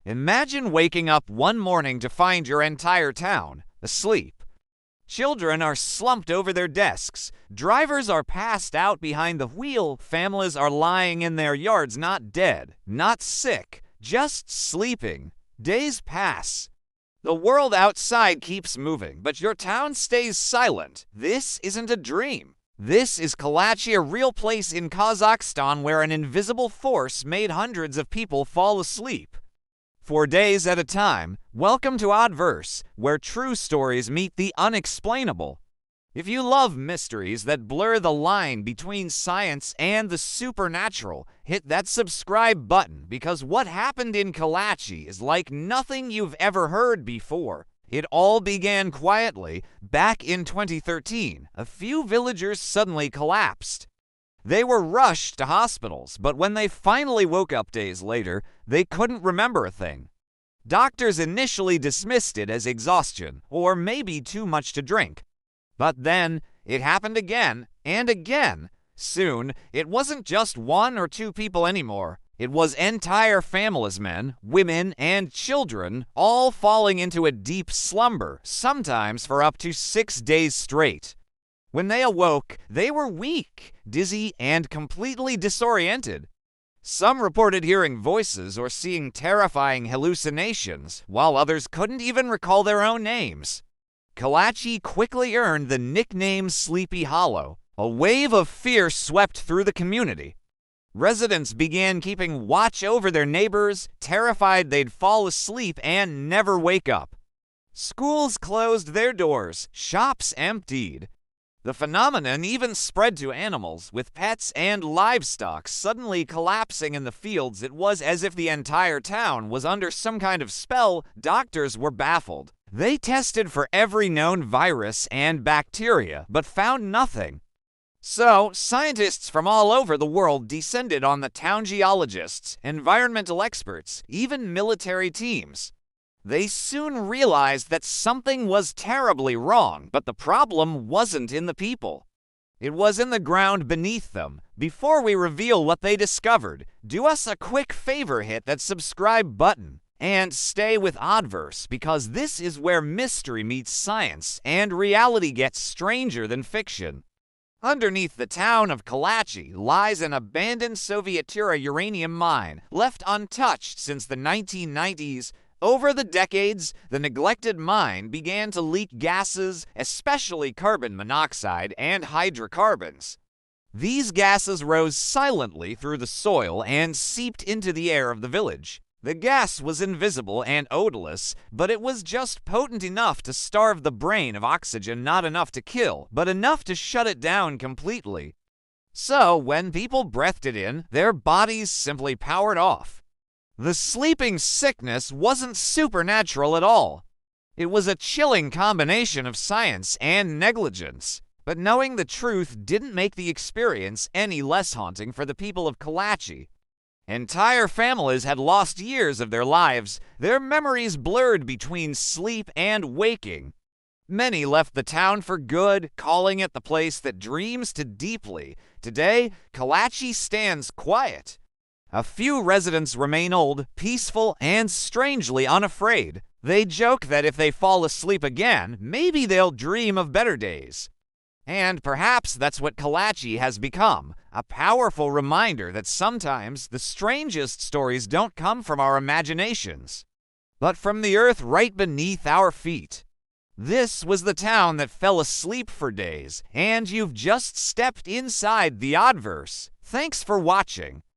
Imagine waking up one morning to find your entire town asleep. Children are slumped over their desks. Drivers are passed out behind the wheel. Families are lying in their yards, not dead, not sick, just sleeping. Days pass. The world outside keeps moving, but your town stays silent. This isn't a dream. This is Kalachi, a real place in Kazakhstan where an invisible force made hundreds of people fall asleep. For days at a time, welcome to OddVerse, where true stories meet the unexplainable. If you love mysteries that blur the line between science and the supernatural, hit that subscribe button because what happened in Kalachi is like nothing you've ever heard before. It all began quietly. Back in 2013, a few villagers suddenly collapsed. They were rushed to hospitals, but when they finally woke up days later, they couldn't remember a thing. Doctors initially dismissed it as exhaustion, or maybe too much to drink. But then, it happened again and again. Soon, it wasn't just one or two people anymore. It was entire families, men, women, and children, all falling into a deep slumber, sometimes for up to 6 days straight. When they awoke, they were weak, dizzy, and completely disoriented. Some reported hearing voices or seeing terrifying hallucinations, while others couldn't even recall their own names. Kalachi quickly earned the nickname Sleepy Hollow. A wave of fear swept through the community. Residents began keeping watch over their neighbors, terrified they'd fall asleep and never wake up. Schools closed their doors, shops emptied. The phenomenon even spread to animals, with pets and livestock suddenly collapsing in the fields. It was as if the entire town was under some kind of spell. Doctors were baffled. They tested for every known virus and bacteria, but found nothing. So, scientists from all over the world descended on the town, geologists, environmental experts, even military teams. They soon realized that something was terribly wrong, but the problem wasn't in the people. It was in the ground beneath them. Before we reveal what they discovered, do us a quick favor, hit that subscribe button, and stay with OddVerse, because this is where mystery meets science and reality gets stranger than fiction. Underneath the town of Kalachi lies an abandoned Soviet-era uranium mine, left untouched since the 1990s. Over the decades, the neglected mine began to leak gases, especially carbon monoxide and hydrocarbons. These gases rose silently through the soil and seeped into the air of the village. The gas was invisible and odorless, but it was just potent enough to starve the brain of oxygen, not enough to kill, but enough to shut it down completely. So, when people breathed it in, their bodies simply powered off. The sleeping sickness wasn't supernatural at all. It was a chilling combination of science and negligence. But knowing the truth didn't make the experience any less haunting for the people of Kalachi. Entire families had lost years of their lives, their memories blurred between sleep and waking. Many left the town for good, calling it the place that dreams too deeply. Today, Kalachi stands quiet. A few residents remain old, peaceful, and strangely unafraid. They joke that if they fall asleep again, maybe they'll dream of better days. And perhaps that's what Kalachi has become, a powerful reminder that sometimes the strangest stories don't come from our imaginations, but from the earth right beneath our feet. This was the town that fell asleep for days, and you've just stepped inside the OddVerse. Thanks for watching.